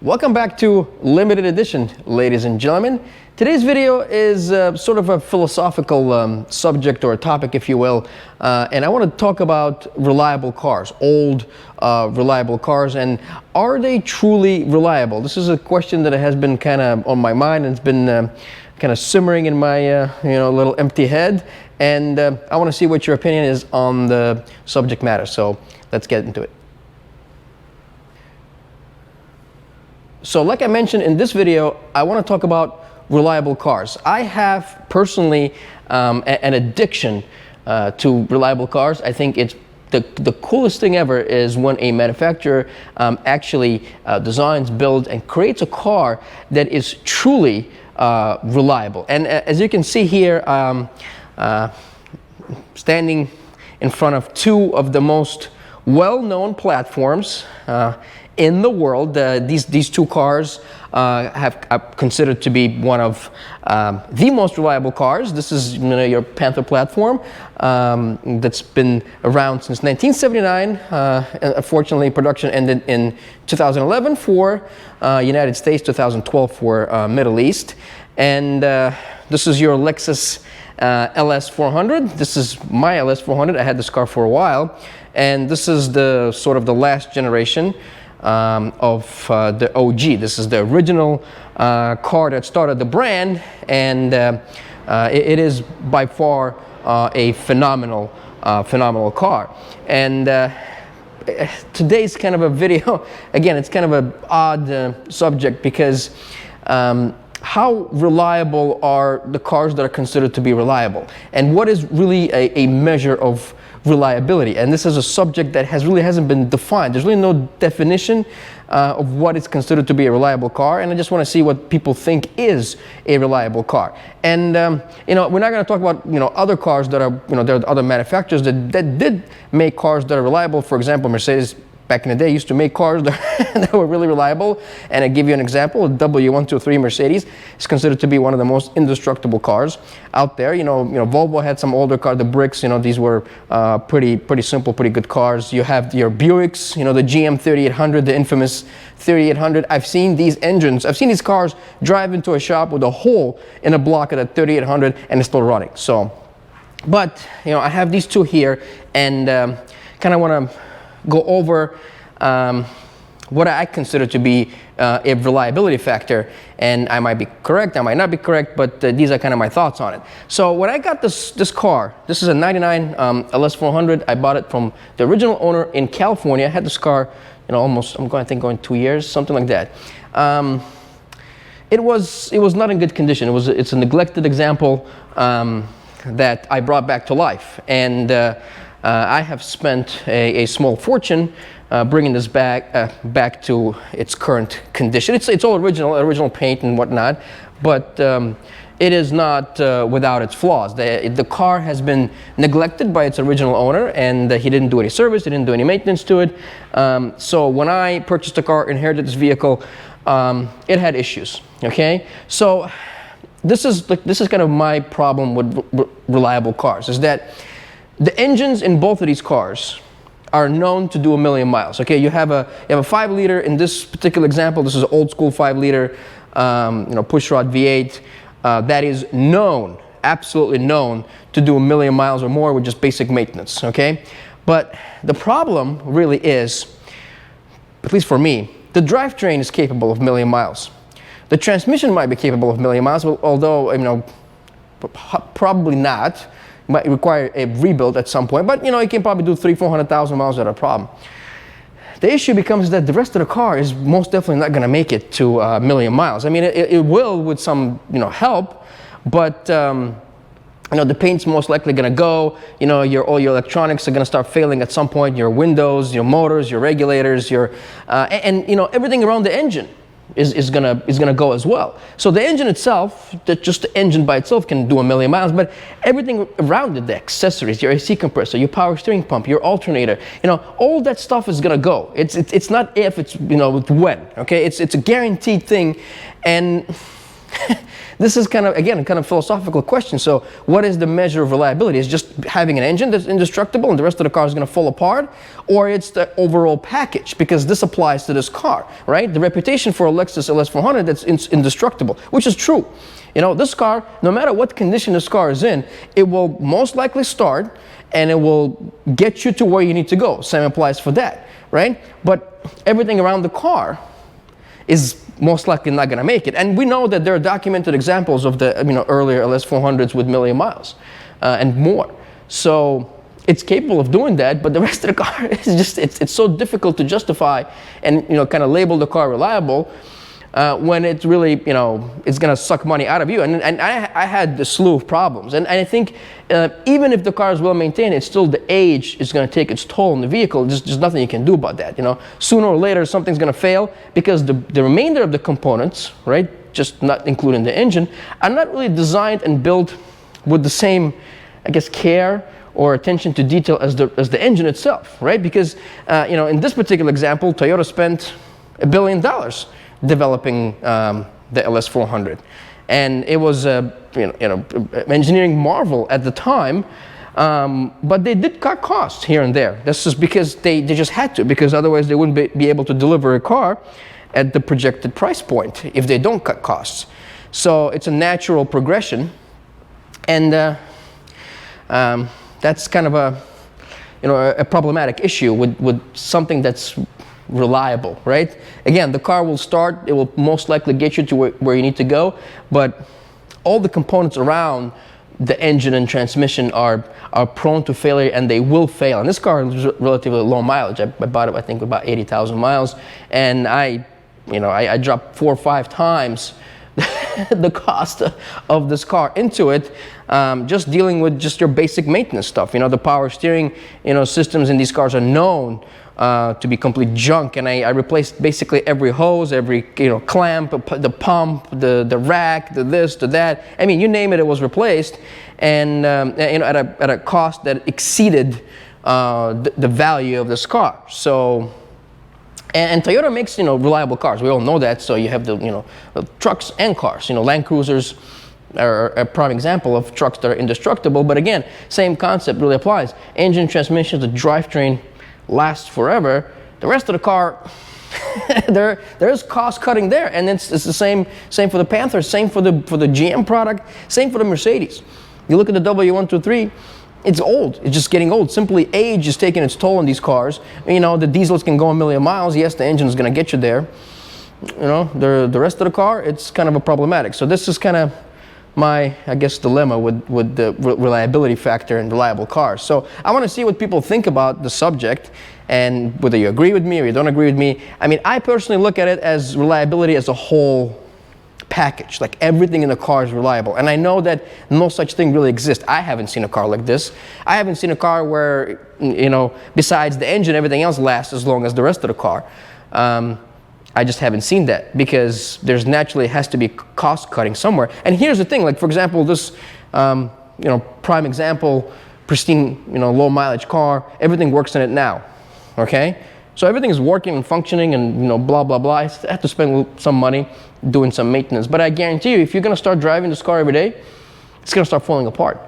Welcome back to Limited Edition, ladies and gentlemen. Today's video is sort of a philosophical subject or topic, if you will, and I want to talk about reliable cars, old reliable cars, and are they truly reliable? This is a question that has been kind of on my mind, and it's been kind of simmering in my little empty head, and I want to see what your opinion is on the subject matter. So let's get into it. So like I mentioned in this video, I want to talk about reliable cars. I have personally an addiction to reliable cars. I think it's the coolest thing ever is when a manufacturer actually designs, builds, and creates a car that is truly reliable. And as you can see here, standing in front of two of the most well-known platforms in the world. These two cars are considered to be one of the most reliable cars. This is your Panther platform that's been around since 1979. Unfortunately, production ended in 2011 for United States, 2012 for Middle East. And this is your Lexus LS400. This is my LS400. I had this car for a while, and this is the sort of the last generation of the OG. This is the original car that started the brand, and it is by far a phenomenal car. And today's kind of a video, again, it's kind of an odd subject because how reliable are the cars that are considered to be reliable, and what is really a measure of reliability? And this is a subject that really hasn't been defined. There's really no definition of what is considered to be a reliable car, and I just want to see what people think is a reliable car. And we're not going to talk about other cars that are there are other manufacturers that did make cars that are reliable. For example, Mercedes back in the day used to make cars that were really reliable, and I give you an example. A W123 Mercedes is considered to be one of the most indestructible cars out there. Volvo had some older cars, the bricks. These were pretty simple, pretty good cars. You have your Buicks, the GM 3800, the infamous 3800. I've seen these engines. I've seen these cars drive into a shop with a hole in a block of that 3800, and it's still running. So, but I have these two here, and kind of want to go over what I consider to be a reliability factor, and I might be correct, I might not be correct, but these are kind of my thoughts on it. So when I got this car, this is a 99 LS400. I bought it from the original owner in California. I had this car, almost, I think going 2 years, something like that. It was not in good condition. It's a neglected example that I brought back to life, and I have spent a small fortune bringing this back to its current condition. It's all original paint and whatnot, but it is not without its flaws. The car has been neglected by its original owner, and he didn't do any service, he didn't do any maintenance to it. So when I purchased the car, inherited this vehicle, it had issues. Okay, so this is kind of my problem with reliable cars, is that the engines in both of these cars are known to do 1 million miles. Okay, you have a 5-liter in this particular example. This is an old school 5-liter, pushrod V8 that is known, absolutely known, to do 1 million miles or more with just basic maintenance. Okay, but the problem really is, at least for me, the drivetrain is capable of 1 million miles. The transmission might be capable of 1 million miles, although probably not. Might require a rebuild at some point, but you can probably do 300,000-400,000 miles without a problem. The issue becomes that the rest of the car is most definitely not going to make it to 1 million miles. I mean, it will with some help, but the paint's most likely going to go. All your electronics are going to start failing at some point. Your windows, your motors, your regulators, and everything around the engine is gonna go as well. So the engine itself, just the engine by itself can do 1 million miles, but everything around it, the accessories, your AC compressor, your power steering pump, your alternator, all that stuff is gonna go. It's not if, it's when. Okay, it's a guaranteed thing, and this is kind of, again, kind of philosophical question. So what is the measure of reliability? Is just having an engine that's indestructible and the rest of the car is going to fall apart? Or it's the overall package? Because this applies to this car, right? The reputation for a Lexus LS400 that's indestructible, which is true. You know, this car, no matter what condition this car is in, it will most likely start and it will get you to where you need to go. Same applies for that, right? But everything around the car is most likely not going to make it. And we know that there are documented examples of the earlier LS400s with million miles and more. So it's capable of doing that, but the rest of the car is just, it's so difficult to justify and kind of label the car reliable when it's really, it's going to suck money out of you. And I had a slew of problems. And I think even if the car is well maintained, it's still the age is going to take its toll on the vehicle. There's nothing you can do about that. Sooner or later, something's going to fail because the remainder of the components, right, just not including the engine, are not really designed and built with the same, I guess, care or attention to detail as the engine itself, right? Because, in this particular example, Toyota spent $1 billion developing the LS400, and it was engineering marvel at the time, but they did cut costs here and there. That's just because they just had to, because otherwise they wouldn't be able to deliver a car at the projected price point if they don't cut costs. So it's a natural progression, and that's kind of a problematic issue with something that's reliable, right? Again, the car will start, it will most likely get you to where you need to go, but all the components around the engine and transmission are prone to failure, and they will fail. And this car is relatively low mileage. I bought it, I think, about 80,000 miles, and I dropped 4 or 5 times the cost of this car into it, just dealing with just your basic maintenance stuff. The power steering systems in these cars are known to be complete junk, and I replaced basically every hose, every clamp, the pump, the rack, the this, the that. I mean, you name it, it was replaced, and at a cost that exceeded the value of this car. So. And Toyota makes reliable cars. We all know that. So you have the trucks and cars. Land Cruisers are a prime example of trucks that are indestructible. But again, same concept really applies. Engine, transmission, the drivetrain lasts forever. The rest of the car, there is cost cutting there, and it's the same for the Panther, same for the GM product, same for the Mercedes. You look at the W123. It's old. It's just getting old. Simply age is taking its toll on these cars. The diesels can go a million miles. Yes, the engine is going to get you there. The rest of the car, it's kind of a problematic. So this is kind of my, I guess, dilemma with the reliability factor in reliable cars. So I want to see what people think about the subject, and whether you agree with me or you don't agree with me. I mean, I personally look at it as reliability as a whole package. Like, everything in the car is reliable, and I know that no such thing really exists. I haven't seen a car like this. I haven't seen a car where besides the engine, everything else lasts as long as the rest of the car. I just haven't seen that, because there's naturally has to be cost cutting somewhere. And here's the thing, like, for example, this prime example, pristine low mileage car, everything works in it now, okay? So everything is working and functioning, and blah blah blah. I have to spend some money doing some maintenance, but I guarantee you, if you're going to start driving this car every day, it's going to start falling apart,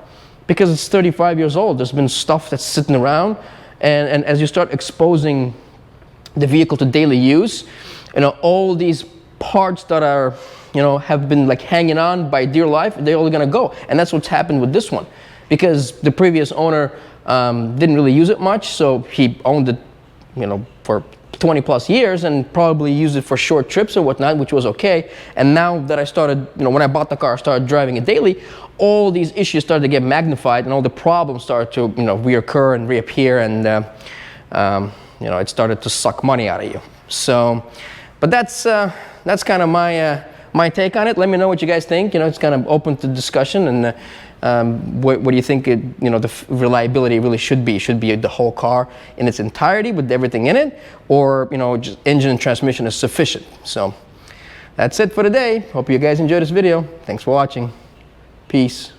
because it's 35 years old. There's been stuff that's sitting around, and as you start exposing the vehicle to daily use, all these parts that are have been like hanging on by dear life, they're all going to go. And that's what's happened with this one, because the previous owner didn't really use it much, so he owned it for 20 plus years, and probably used it for short trips or whatnot, which was okay. And now that I started, when I bought the car, I started driving it daily, all these issues started to get magnified, and all the problems started to reoccur and reappear, and it started to suck money out of you. So, but that's kind of my take on it. Let me know what you guys think. It's kind of open to discussion, and what do you think the reliability really should be? Should be the whole car in its entirety with everything in it, or just engine and transmission is sufficient? So that's it for today. Hope you guys enjoyed this video. Thanks for watching. Peace.